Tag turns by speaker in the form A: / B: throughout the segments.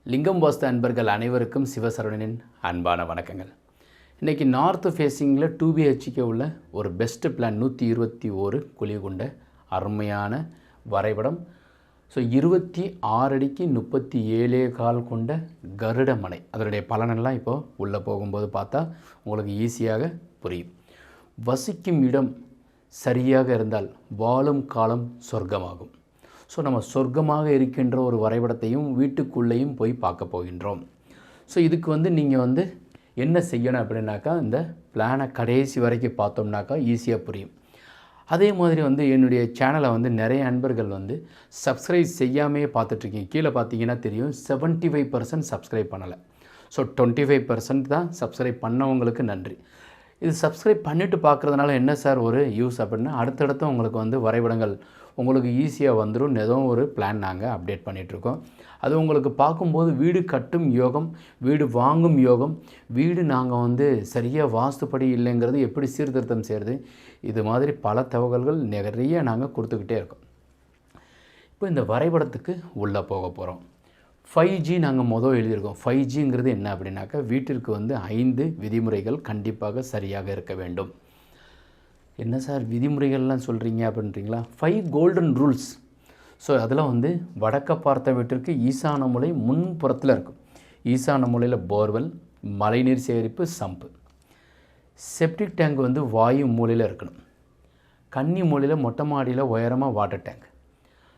A: லிங்கம் வாஸ்து அன்பர்கள் அனைவருக்கும் சிவசரவணனின் அன்பான வணக்கங்கள். இன்றைக்கி நார்த் ஃபேஸிங்கில் 2BHK உள்ள ஒரு பெஸ்ட்டு பிளான் 121 குழி கொண்ட அருமையான வரைபடம். ஸோ 26 அடிக்கு 37 கால் கொண்ட கருட மனை, அதனுடைய பலனெல்லாம் இப்போது உள்ளே போகும்போது பார்த்தா உங்களுக்கு ஈஸியாக புரியும். வசிக்கும் இடம் சரியாக இருந்தால் வாழும் காலம் சொர்க்கமாகும். ஸோ நம்ம சொர்க்கமாக இருக்கின்ற ஒரு வரைபடத்தையும் வீட்டுக்குள்ளேயும் போய் பார்க்க போகின்றோம். ஸோ இதுக்கு நீங்கள் என்ன செய்யணும் அப்படின்னாக்கா, இந்த பிளானை கடைசி வரைக்கும் பார்த்தோம்னாக்கா ஈஸியாக புரியும். அதே மாதிரி என்னுடைய சேனலை நிறைய அன்பர்கள் சப்ஸ்கிரைப் செய்யாமையே பார்த்துட்ருக்கீங்க. கீழே பார்த்தீங்கன்னா தெரியும் 75% சப்ஸ்கிரைப் பண்ணலை. ஸோ 25% தான் சப்ஸ்கிரைப் பண்ணவங்களுக்கு நன்றி. இது சப்ஸ்கிரைப் பண்ணிவிட்டு பார்க்குறதுனால என்ன சார் ஒரு யூஸ் அப்படின்னா, அடுத்தடுத்து உங்களுக்கு வரைபடங்கள் உங்களுக்கு ஈஸியாக வந்துடும். ஏதோ ஒரு பிளான் நாங்கள் அப்டேட் பண்ணிகிட்ருக்கோம். அது உங்களுக்கு பார்க்கும்போது வீடு கட்டும் யோகம், வீடு வாங்கும் யோகம், வீடு நாங்கள் சரியாக வாஸ்துப்படி இல்லைங்கிறது எப்படி சீர்திருத்தம் செய்கிறது, இது மாதிரி பல தகவல்கள் நிறைய நாங்கள் கொடுத்துக்கிட்டே இருக்கோம். இப்போ இந்த வரைபடத்துக்கு உள்ளே போக போகிறோம். 5G நாங்கள் எழுதியிருக்கோம். 5Gங்கிறது என்ன அப்படின்னாக்கா, வீட்டிற்கு 5 விதிமுறைகள் கண்டிப்பாக சரியாக இருக்க வேண்டும். என்ன சார் விதிமுறைகள்லாம் சொல்கிறீங்க அப்படின்றீங்களா? 5 கோல்டன் ரூல்ஸ். ஸோ அதில் வடக்க பார்த்த வீட்டிற்கு ஈசான மூலை முன்புறத்தில் இருக்கும். ஈசான மூலையில் போர்வெல், மழைநீர் சேகரிப்பு, சம்பு. செப்டிக் டேங்க் வாயு மூலையில் இருக்கணும். கன்னி மூலையில் மொட்டை மாடியில் உயரமாக வாட்டர் டேங்க்.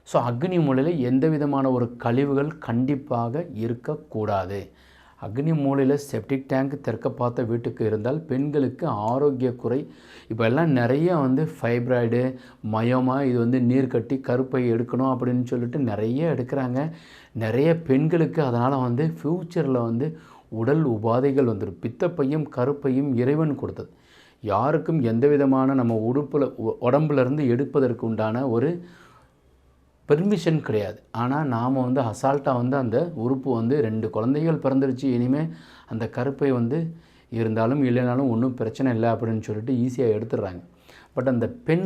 A: ஸோ அக்னி மூலையில் எந்த விதமான ஒரு கழிவுகள் கண்டிப்பாக இருக்கக்கூடாது. அக்னி மூலையில் செப்டிக் டேங்க் தெற்க பார்த்த வீட்டுக்கு இருந்தால் பெண்களுக்கு ஆரோக்கிய குறை. இப்போ எல்லாம் நிறைய ஃபைப்ராய்டு, மயோமா, இது நீர் கட்டி கருப்பை எடுக்கணும் அப்படின்னு சொல்லிட்டு நிறைய எடுக்கிறாங்க. நிறைய பெண்களுக்கு அதனால் ஃப்யூச்சரில் உடல் உபாதைகள் வந்துடும். பித்தப்பையும் கருப்பையும் இறைவன் கொடுத்தது. யாருக்கும் எந்த விதமான நம்ம உடம்புலேருந்து எடுப்பதற்கு உண்டான ஒரு பெர்மிஷன் கிடையாது. ஆனால் நாம் அசால்ட்டாக அந்த உறுப்பு 2 குழந்தைகள் பிறந்துருச்சு, இனிமேல் அந்த கருப்பை இருந்தாலும் இல்லைனாலும் ஒன்றும் பிரச்சனை இல்லை அப்படின்னு சொல்லிட்டு ஈஸியாக எடுத்துடுறாங்க. பட் அந்த பெண்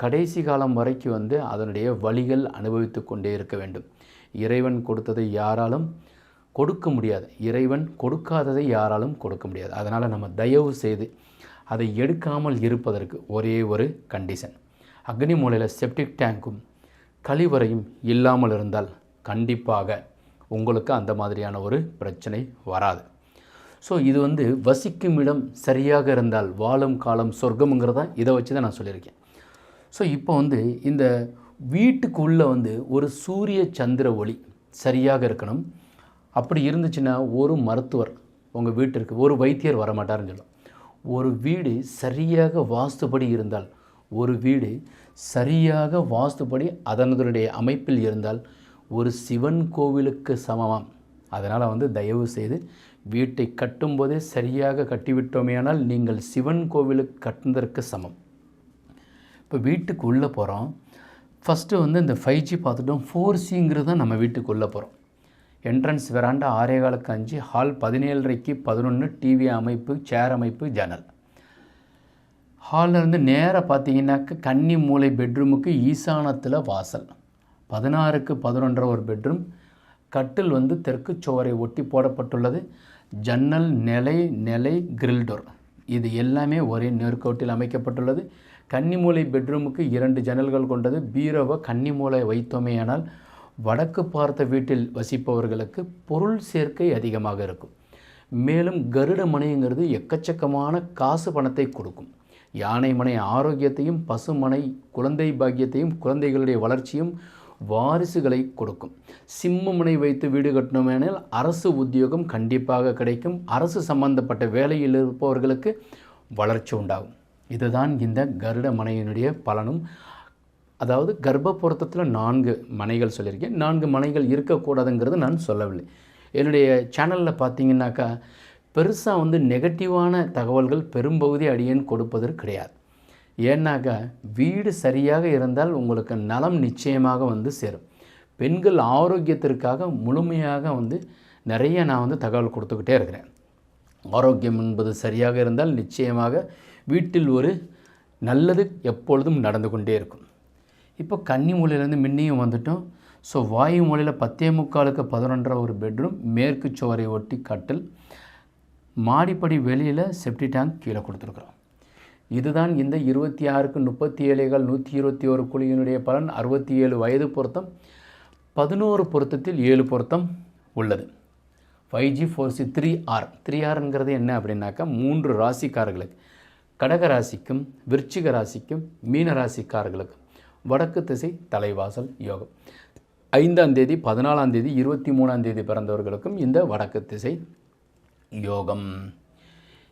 A: கடைசி காலம் வரைக்கும் அதனுடைய வலிகள் அனுபவித்து கொண்டே இருக்க வேண்டும். இறைவன் கொடுத்ததை யாராலும் கொடுக்க முடியாது, இறைவன் கொடுக்காததை யாராலும் கொடுக்க முடியாது. அதனால் நம்ம தயவு செய்து அதை எடுக்காமல் இருப்பதற்கு ஒரே ஒரு கண்டிஷன், அக்னி மூலையில் செப்டிக் டேங்க்கும் கழிவறையும் இல்லாமல் இருந்தால் கண்டிப்பாக உங்களுக்கு அந்த மாதிரியான ஒரு பிரச்சனை வராது. ஸோ இது வசிக்கும் இடம் சரியாக இருந்தால் வாழும் காலம் சொர்க்கம்ங்கிறத இதை வச்சு தான் நான் சொல்லியிருக்கேன். ஸோ இப்போ இந்த வீட்டுக்குள்ளே ஒரு சூரிய சந்திர ஒளி சரியாக இருக்கணும். அப்படி இருந்துச்சுன்னா ஒரு மருத்துவர் உங்கள் வீட்டிற்கு, ஒரு வைத்தியர் வரமாட்டார்னு சொல்லும். ஒரு வீடு சரியாக வாஸ்துபடி இருந்தால், ஒரு வீடு சரியாக வாஸ்துப்படி அதனுடைய அமைப்பில் இருந்தால் ஒரு சிவன் கோவிலுக்கு சமமாம். அதனால் தயவு செய்து வீட்டை கட்டும்போதே சரியாக கட்டிவிட்டோமேயானால் நீங்கள் சிவன் கோவிலுக்கு கட்டுவதற்கு சமம். இப்போ வீட்டுக்கு உள்ளே போகிறோம். ஃபஸ்ட்டு இந்த 5G பார்த்துட்டோம். 4Cங்கிறது தான் நம்ம வீட்டுக்கு உள்ளே போகிறோம். என்ட்ரன்ஸ் வெராண்டா 6:15, ஹால் 17:30க்கு 11, டிவி அமைப்பு, சேர் அமைப்பு, ஜன்னல். ஹாலில் நேராக பார்த்தீங்கன்னாக்க கன்னி மூலை பெட்ரூமுக்கு ஈசானத்தில் வாசல். 16க்கு 11 ஒரு பெட்ரூம். கட்டில் தெற்கு சுவரை ஒட்டி போடப்பட்டுள்ளது. ஜன்னல், நிலை கிரில் டோர், இது எல்லாமே ஒரே நேர்கோட்டில் அமைக்கப்பட்டுள்ளது. கன்னி மூலை பெட்ரூமுக்கு 2 ஜன்னல்கள் கொண்டது. பீரோவை கன்னி மூலை வைத்தோமேயானால் வடக்கு பார்த்த வீட்டில் வசிப்பவர்களுக்கு பொருள் சேர்க்கை அதிகமாக இருக்கும். மேலும் கருட மனைங்கிறது எக்கச்சக்கமான காசு பணத்தை கொடுக்கும். யானை மனை ஆரோக்கியத்தையும், பசுமனை குழந்தை பாக்கியத்தையும், குழந்தைகளுடைய வளர்ச்சியும், வாரிசுகளை கொடுக்கும். சிம்ம மனை வைத்து வீடு கட்டணுமேனால் அரசு உத்தியோகம் கண்டிப்பாக கிடைக்கும். அரசு சம்பந்தப்பட்ட வேலையில் இருப்பவர்களுக்கு வளர்ச்சி உண்டாகும். இதுதான் இந்த கருட மனையினுடைய பலனும். அதாவது கர்ப்ப பொருத்தத்தில் 4 மனைகள் சொல்லியிருக்கேன். 4 மனைகள் இருக்கக்கூடாதுங்கிறது நான் சொல்லவில்லை. என்னுடைய சேனலில் பார்த்தீங்கன்னாக்கா பெருசாக நெகட்டிவான தகவல்கள் பெரும்பகுதி அடியேன் கொடுப்பதற்கு கிடையாது. ஏன்னாக்கா வீடு சரியாக இருந்தால் உங்களுக்கு நலம் நிச்சயமாக சேரும். பெண்கள் ஆரோக்கியத்திற்காக முழுமையாக நிறைய நான் தகவல் கொடுத்துக்கிட்டே இருக்கிறேன். ஆரோக்கியம் என்பது சரியாக இருந்தால் நிச்சயமாக வீட்டில் ஒரு நல்லது எப்பொழுதும் நடந்து கொண்டே இருக்கும். இப்போ கன்னி மூலையிலேருந்து மின்னியும் வந்துட்டோம். ஸோ வாயு மூலையில் 10:45க்கு 11 ஒரு பெட்ரூம், மேற்கு சுவரை ஒட்டி கட்டில், மாடிப்படி வெளியில் செப்டி டேங்க் கீழே கொடுத்துருக்குறோம். இதுதான் இந்த 26க்கு 37 121 குழியினுடைய பலன். 67 வயது பொருத்தம், 11 பொருத்தத்தில் 7 பொருத்தம் உள்ளது. 5G 4C 3R 3Rங்கிறது என்ன அப்படின்னாக்கா 3 ராசிக்காரர்களுக்கு, கடக ராசிக்கும் விருச்சிக ராசிக்கும் மீன ராசிக்காரர்களுக்கும் வடக்கு திசை தலைவாசல் யோகம். 5ஆம் தேதி 14ஆம் தேதி 23ஆம் தேதி பிறந்தவர்களுக்கும் இந்த வடக்கு திசை யோகம்.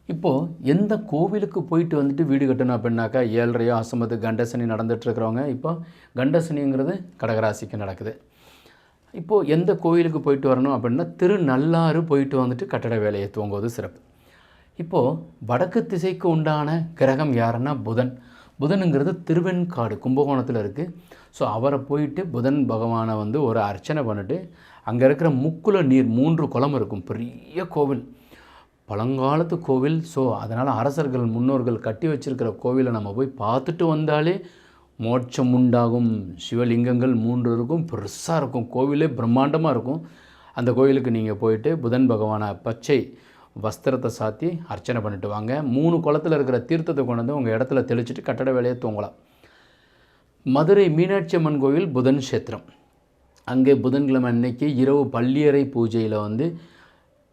A: இப்போது எந்த கோவிலுக்கு போயிட்டு வந்துட்டு வீடு கட்டணும் அப்படின்னாக்கா 7:30 அசமத்து கண்டசனி நடந்துகிட்ருக்கிறவங்க, இப்போ கண்டசனிங்கிறது கடகராசிக்கு நடக்குது. இப்போது எந்த கோவிலுக்கு போயிட்டு வரணும் அப்படின்னா திருநள்ளாறு போயிட்டு வந்துட்டு கட்டட வேலையை துவங்குவது சிறப்பு. இப்போது வடக்கு திசைக்கு உண்டான கிரகம் யாருன்னா புதன். புதனுங்கிறது திருவெண்காடு கும்பகோணத்தில் இருக்குது. ஸோ அவரை போயிட்டு புதன் பகவானை வந்து ஒரு அர்ச்சனை பண்ணிட்டு, அங்கே இருக்கிற முக்குல நீர் 3 குளம் இருக்கும், பெரிய கோவில், பழங்காலத்து கோவில். ஸோ அதனால் அரசர்கள் முன்னோர்கள் கட்டி வச்சிருக்கிற கோவிலை நம்ம போய் பார்த்துட்டு வந்தாலே மோட்சம் உண்டாகும். சிவலிங்கங்கள் 3 இருக்கும், பெருசாக இருக்கும், கோவிலே பிரம்மாண்டமாக இருக்கும். அந்த கோவிலுக்கு நீங்கள் போயிட்டு புதன் பகவானை பச்சை வஸ்திரத்தை சாத்தி அர்ச்சனை பண்ணிட்டு வாங்க. 3 குளத்தில் இருக்கிற தீர்த்தத்தை கொண்டு வந்து உங்கள் இடத்துல தெளிச்சுட்டு கட்டட வேலையை துவங்கலாம். மதுரை மீனாட்சி அம்மன் கோவில் புதன் கஷேத்திரம். அங்கே புதன்கிழமை அன்னைக்கு இரவு பள்ளியறை பூஜையில் வந்து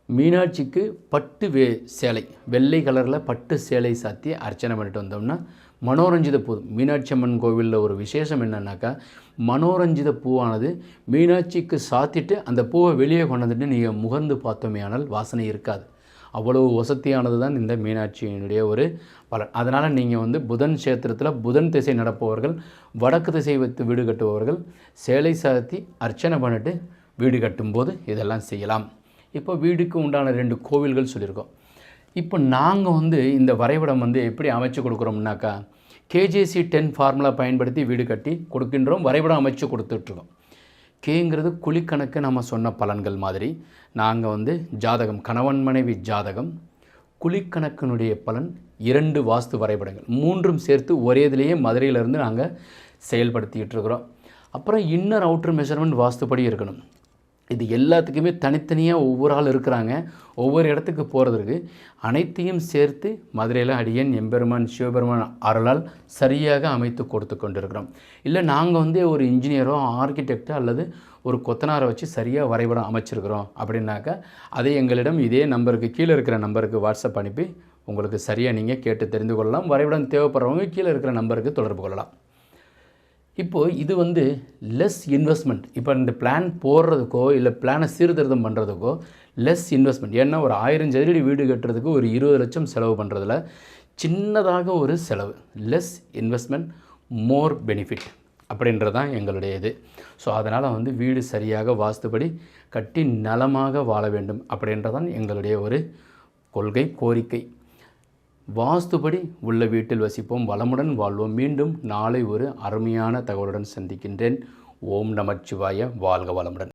A: மீனாட்சிக்கு பட்டு சேலை, வெள்ளை கலரில் பட்டு சேலை சாத்தி அர்ச்சனை பண்ணிட்டு வந்தோம்னா மனோரஞ்சித பூ. மீனாட்சி அம்மன் கோவிலில் ஒரு விசேஷம் என்னன்னாக்கா, மனோரஞ்சித பூவானது மீனாட்சிக்கு சாத்திட்டு அந்த பூவை வெளியே கொண்டு வந்துட்டு நீங்கள் முகர்ந்து பார்த்தோமே ஆனால் வாசனை இருக்காது. அவ்வளவு வசதியானது தான் இந்த மீனாட்சியினுடைய ஒரு பலன். அதனால் நீங்கள் வந்து புதன் கஷேத்திரத்தில் புதன் திசை நடப்பவர்கள், வடக்கு திசை வைத்து வீடு கட்டுபவர்கள் சேலை சாத்தி அர்ச்சனை பண்ணிட்டு வீடு கட்டும்போது இதெல்லாம் செய்யலாம். இப்போ வீடுக்கு உண்டான 2 கோவில்கள் சொல்லியிருக்கோம். இப்போ நாங்கள் வந்து இந்த வரைபடம் வந்து எப்படி அமைச்சு கொடுக்குறோம்னாக்கா, KJC 10 ஃபார்முலா பயன்படுத்தி வீடு கட்டி கொடுக்கின்றோம், வரைபடம் அமைச்சு கொடுத்துட்ருக்கோம். கேங்கிறது குழிக்கணக்கு நம்ம சொன்ன பலன்கள் மாதிரி நாங்கள் வந்து ஜாதகம், கணவன் மனைவி ஜாதகம், குழிக்கணக்கினுடைய பலன், 2 வாஸ்து வரைபடங்கள் 3ம் சேர்த்து ஒரே இதிலேயே மதுரையிலேருந்து நாங்கள் செயல்படுத்திக்கிட்டு இருக்கிறோம். அப்புறம் இன்னர் அவுட்டர் மெஷர்மெண்ட் வாஸ்துப்படி இருக்கணும். இது எல்லாத்துக்குமே தனித்தனியாக ஒவ்வொரு ஆள் இருக்கிறாங்க. ஒவ்வொரு இடத்துக்கு போகிறதுக்கு அனைத்தையும் சேர்த்து மதுரையில் அடியன் எம்பெருமான் சிவபெருமான் அருளால் சரியாக அமைத்து கொடுத்து கொண்டிருக்கிறோம். இல்லை நாங்கள் வந்து ஒரு இன்ஜினியரோ ஆர்கிடெக்டோ அல்லது ஒரு கொத்தனாரை வச்சு சரியாக வரைபடம் அமைச்சிருக்கிறோம் அப்படின்னாக்கா அதை எங்களிடம் இதே நம்பருக்கு, கீழே இருக்கிற நம்பருக்கு வாட்ஸ்அப் அனுப்பி உங்களுக்கு சரியாக நீங்கள் கேட்டு தெரிந்து கொள்ளலாம். வரைபடம் தேவைப்படுறவங்க கீழே இருக்கிற நம்பருக்கு தொடர்பு கொள்ளலாம். இப்போது இது வந்து லெஸ் இன்வெஸ்ட்மெண்ட். இப்போ இந்த பிளான் போடுறதுக்கோ இல்லை பிளானை சீர்திருத்தம் பண்ணுறதுக்கோ லெஸ் இன்வெஸ்ட்மெண்ட். ஏன்னா ஒரு 1000 சதுரடி வீடு கட்டுறதுக்கு ஒரு 20 லட்சம் செலவு பண்ணுறதுல சின்னதாக ஒரு செலவு. லெஸ் இன்வெஸ்ட்மெண்ட் மோர் பெனிஃபிட் அப்படின்றது தான் எங்களுடைய இது. ஸோ அதனால் வந்து வீடு சரியாக வாஸ்துபடி கட்டி நலமாக வாழ வேண்டும் அப்படின்றதான் எங்களுடைய ஒரு கொள்கை, கோரிக்கை. வாஸ்துபடி உள்ள வீட்டில் வசிப்போம், வளமுடன் வாழ்வோம். மீண்டும் நாளை ஒரு அருமையான தகவலுடன் சந்திக்கின்றேன். ஓம் நமச்சிவாய. வாழ்க வளமுடன்.